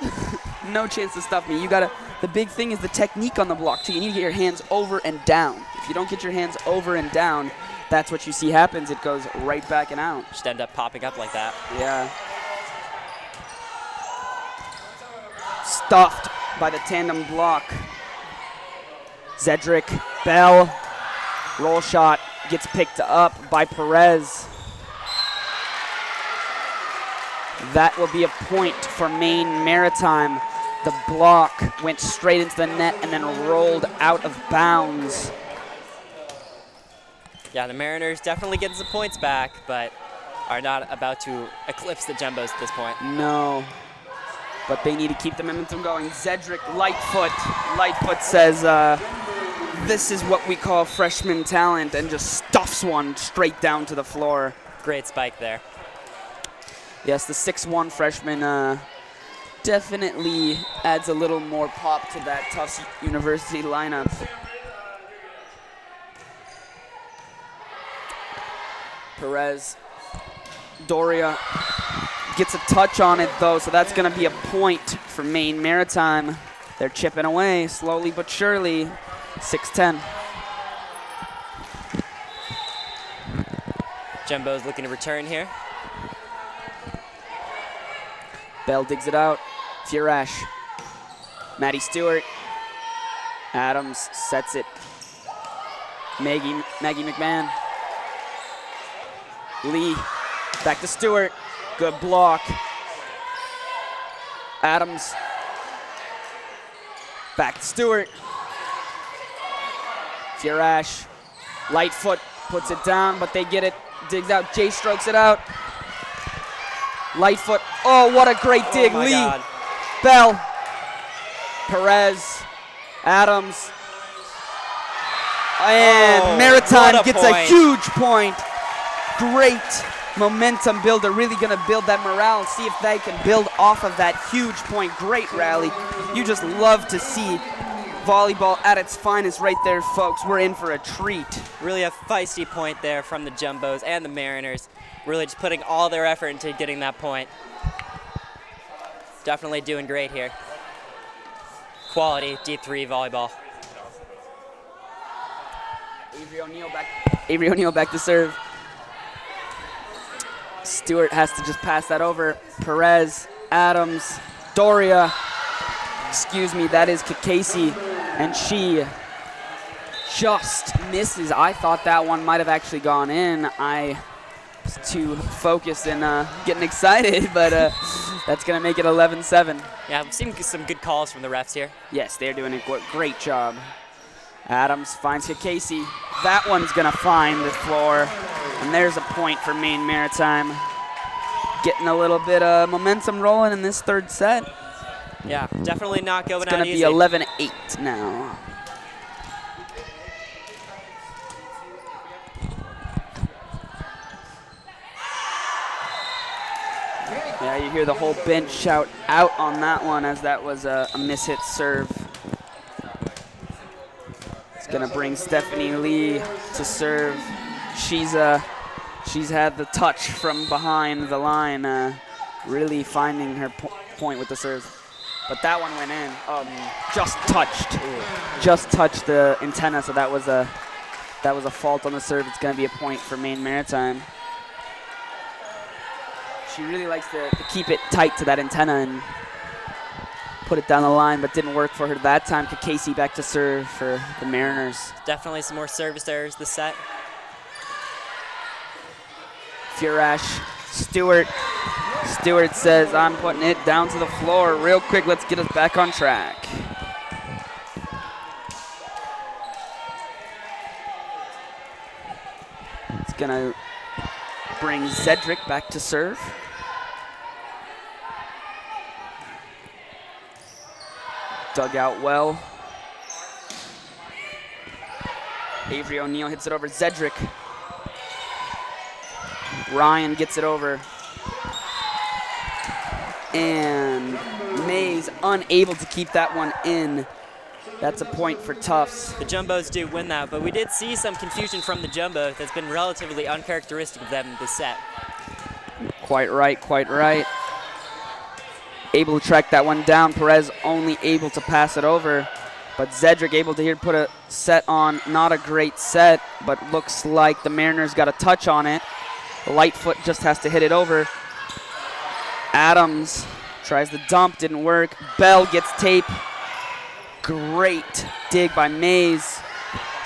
No chance to stop me. The big thing is the technique on the block, too. You need to get your hands over and down. If you don't get your hands over and down, that's what you see happens. It goes right back and out. Just end up popping up like that. Yeah. Stuffed by the tandem block. Zedrick, Bell, roll shot gets picked up by Perez. That will be a point for Maine Maritime. The block went straight into the net and then rolled out of bounds. Yeah, the Mariners definitely getting some points back, but are not about to eclipse the Jumbos at this point. No, but they need to keep the momentum going. Zedrick, Lightfoot. Lightfoot says, this is what we call freshman talent, and just stuffs one straight down to the floor. Great spike there. Yes, the 6'1 freshman definitely adds a little more pop to that Tufts University lineup. Perez, Doria gets a touch on it though, so that's going to be a point for Maine Maritime. They're chipping away slowly but surely. 6-10. Jumbo's looking to return here. Bell digs it out. Furash. Maddie Stewart. Adams sets it. Maggie McMahon. Lee. Back to Stewart. Good block. Adams. Back to Stewart. Furash. Lightfoot puts it down, but they get it. Digs out. Jay strokes it out. Lightfoot. Oh, what a great dig. Oh my Lee. God. Bell. Perez. Adams. And Maritime what a gets point. a huge point. Great momentum builder. Really going to build that morale. See if they can build off of that huge point. Great rally. You just love to see volleyball at its finest right there, folks. We're in for a treat. Really a feisty point there from the Jumbos and the Mariners. Really just putting all their effort into getting that point. Definitely doing great here. quality deep three volleyball. Avery O'Neal back to serve. Stewart has to just pass that over. Perez, Adams, Doria. Excuse me, that is Casey, and she just misses. I thought that one might have actually gone in. I was too focused and getting excited, but that's going to make it 11-7. Yeah, we've seen some good calls from the refs here. Yes, they're doing a great job. Adams finds Casey. That one's going to find the floor, and there's a point for Maine Maritime. Getting a little bit of momentum rolling in this third set. Yeah, definitely not going out easy. It's going to be 11-8 now. Yeah, you hear the whole bench shout out on that one as that was a mishit serve. It's going to bring Stephanie Lee to serve. She's had the touch from behind the line, really finding her point with the serve. But that one went in. Just touched the antenna, so that was a fault on the serve. It's going to be a point for Maine Maritime. She really likes to keep it tight to that antenna and put it down the line, but didn't work for her that time. Casey back to serve for the Mariners. Definitely some more service errors this set. Furash, Stewart says, I'm putting it down to the floor real quick. Let's get us back on track. It's going to bring Zedrick back to serve. Dug out well. Avery O'Neal hits it over Zedrick. Ryan gets it over. And May's unable to keep that one in. That's a point for Tufts. The Jumbos do win that, but we did see some confusion from the Jumbo that's been relatively uncharacteristic of them this set. Quite right. Able to track that one down. Perez only able to pass it over. But Zedrick able to here put a set on. Not a great set, but looks like the Mariners got a touch on it. Lightfoot just has to hit it over. Adams tries the dump, didn't work. Bell gets tape. Great dig by Mays,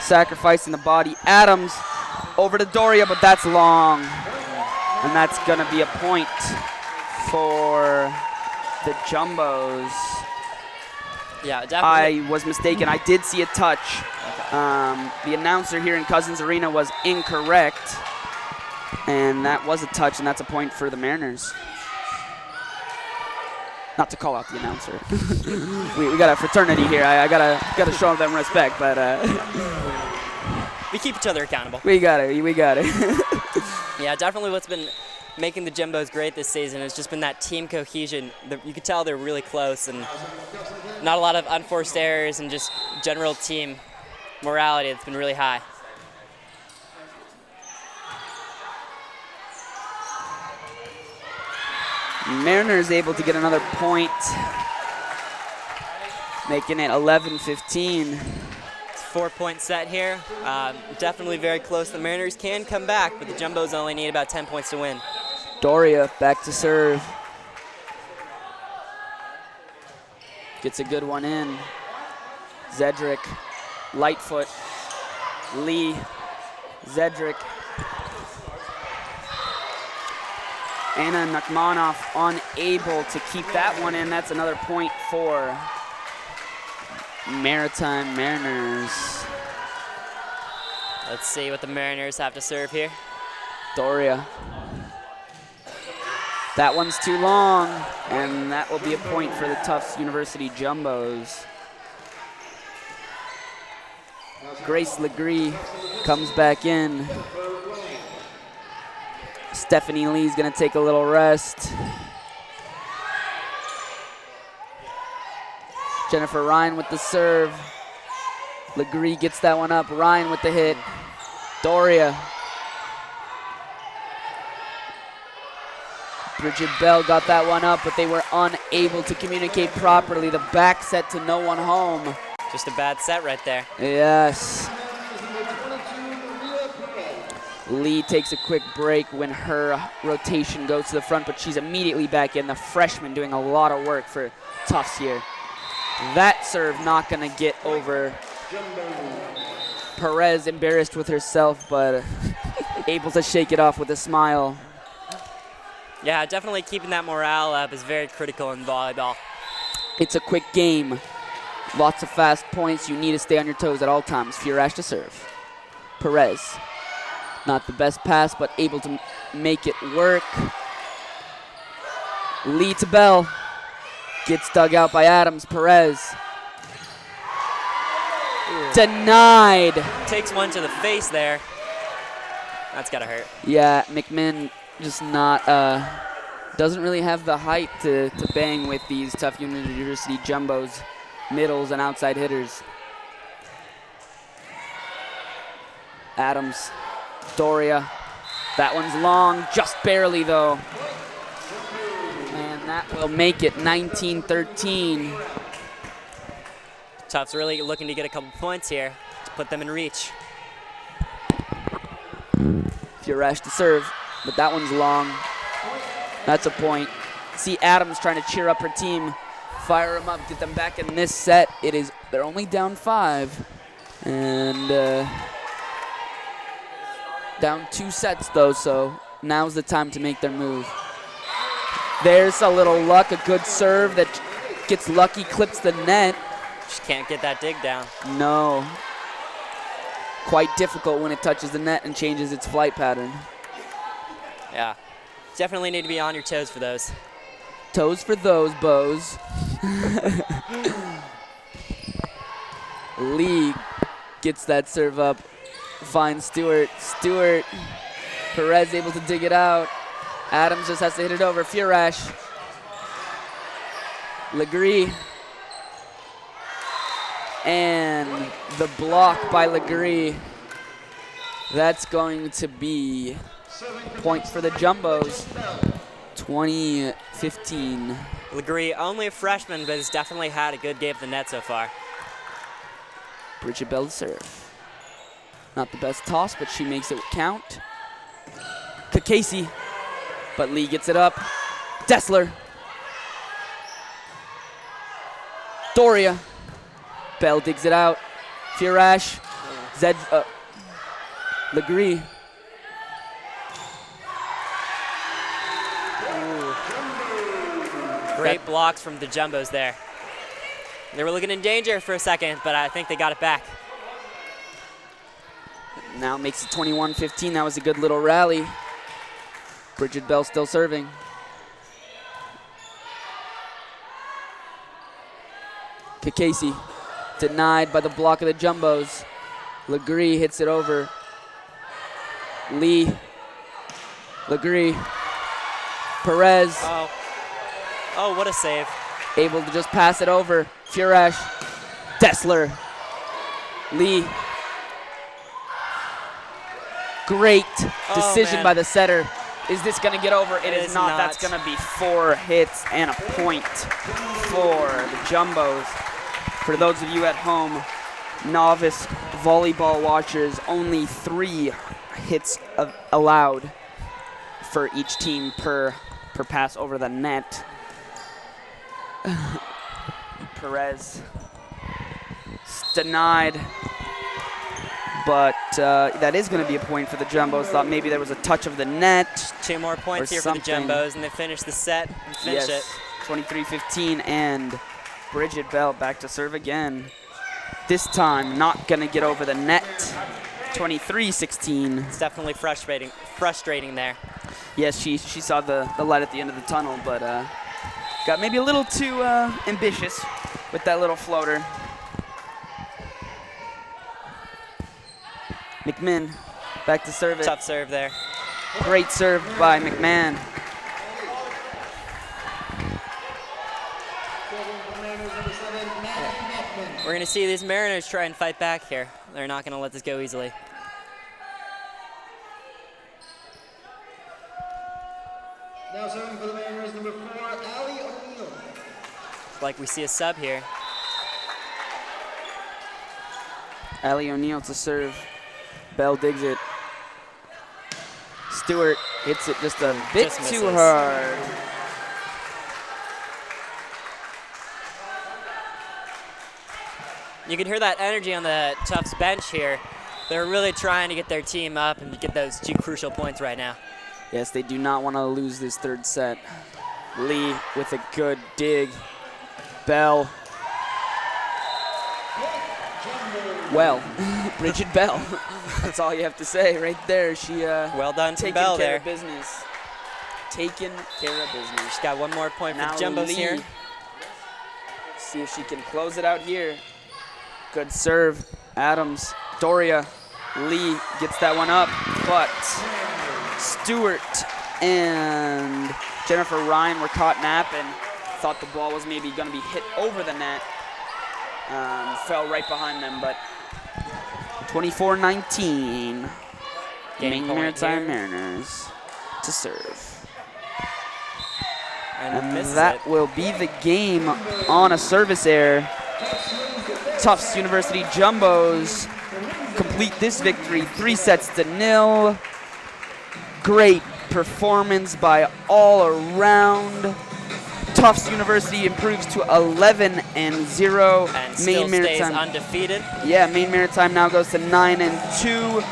sacrificing the body. Adams over to Doria, but that's long. And that's going to be a point for the Jumbos. Yeah, definitely. I was mistaken. I did see a touch. The announcer here in Cousins Arena was incorrect. And that was a touch, and that's a point for the Mariners. Not to call out the announcer. we got a fraternity here. I gotta show them respect, but we keep each other accountable. We got it. Yeah, definitely what's been making the Jumbos great this season has just been that team cohesion. You could tell they're really close and not a lot of unforced errors and just general team morality that's been really high. Mariners able to get another point, making it 11-15. It's a 4-point set here. Definitely very close. The Mariners can come back, but the Jumbos only need about 10 points to win. Doria back to serve. Gets a good one in. Zedrick, Lightfoot, Lee, Zedrick. Anna Nakmanov unable to keep that one in. That's another point for Maritime Mariners. Let's see what the Mariners have to serve here. Doria. That one's too long, and that will be a point for the Tufts University Jumbos. Grace Legree comes back in. Stephanie Lee's gonna take a little rest. Jennifer Ryan with the serve. Legree gets that one up. Ryan with the hit. Doria. Bridget Bell got that one up, but they were unable to communicate properly. The back set to no one home. Just a bad set right there. Yes. Lee takes a quick break when her rotation goes to the front, but she's immediately back in. The freshman doing a lot of work for Tufts here. That serve not going to get over. Perez embarrassed with herself, but able to shake it off with a smile. Yeah, definitely keeping that morale up is very critical in volleyball. It's a quick game. Lots of fast points. You need to stay on your toes at all times. Furash to serve. Perez. Not the best pass, but able to make it work. Lee to Bell. Gets dug out by Adams. Perez. Denied. Takes one to the face there. That's gotta hurt. Yeah, McMinn just not, doesn't really have the height to bang with these Tufts University jumbos, middles, and outside hitters. Adams, Doria. That one's long, just barely though. And that will make it 19-13. Tufts really looking to get a couple points here to put them in reach. Furash to serve, but that one's long. That's a point. See Adams trying to cheer up her team, fire them up, get them back in this set. They're only down 5, and down 2 sets though, so now's the time to make their move. There's a little luck, a good serve that gets lucky, clips the net. Just can't get that dig down. No. Quite difficult when it touches the net and changes its flight pattern. Yeah. Definitely need to be on your toes for those. Toes for those, bows. Lee gets that serve up. Finds Stewart. Stewart. Perez able to dig it out. Adams just has to hit it over. Furash. Legree. And the block by Legree. That's going to be points for the Jumbos. 20-15. Legree, only a freshman, but has definitely had a good game of the net so far. Bridget Bell to serve. Not the best toss, but she makes it count. Kakasi, but Lee gets it up. Dessler. Doria. Bell digs it out. Furash. Legree. Great blocks from the Jumbos there. They were looking in danger for a second, but I think they got it back. Now makes it 21-15. That was a good little rally. Bridget Bell still serving. Kakasi denied by the block of the Jumbos. Legree hits it over. Lee. Legree. Perez. Oh, what a save. Able to just pass it over. Furash. Dessler. Lee. Great decision by the setter. Is this going to get over? It is not. That's going to be 4 hits and a point for the Jumbos. For those of you at home, novice volleyball watchers, only 3 hits allowed for each team per pass over the net. Perez denied, but that is going to be a point for the Jumbos. Thought maybe there was a touch of the net. 2 more points here for the Jumbos, and they finish the set and finish it. 23-15, and Bridget Bell back to serve again. This time, not going to get over the net. 23-16. It's definitely frustrating there. Yes, she saw the light at the end of the tunnel, but got maybe a little too ambitious with that little floater. McMinn back to serve it. Tough serve there. Great serve by McMahon. We're going to see these Mariners try and fight back here. They're not going to let this go easily. Now serving for the Mariners, number 4, Allie O'Neill. Like we see a sub here. Allie O'Neill to serve. Bell digs it. Stewart hits it just a bit Just too misses. hard. You can hear that energy on the Tufts bench here. They're really trying to get their team up and get those 2 crucial points right now. Yes, they do not want to lose this third set. Lee with a good dig. Bell. Well, Bridget Bell. That's all you have to say right there. She Well done from taking Bell care there. of business. Taking care of business. She's got one more point for Now the Jumbos Lee. here. See if she can close it out here. Good serve. Adams. Doria. Lee gets that one up, but Stewart and Jennifer Ryan were caught napping. Thought the ball was maybe going to be hit over the net. Fell right behind them, but 24-19. Game Maine point Maritime here. Mariners to serve. And misses that it. will be the game on a service error. Tufts University Jumbos complete this victory 3-0. Great performance by all around. Tufts University improves to 11-0. And still stays undefeated. Yeah, Maine Maritime now goes to 9-2.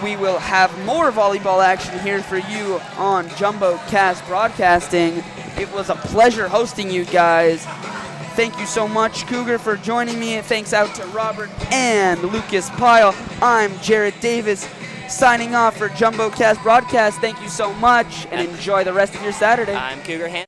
We will have more volleyball action here for you on JumboCast Broadcasting. It was a pleasure hosting you guys. Thank you so much, Cougar, for joining me. Thanks out to Robert and Lucas Pyle. I'm Jared Davis, signing off for JumboCast Broadcast. Thank you so much, and enjoy the rest of your Saturday. I'm Cougar Han.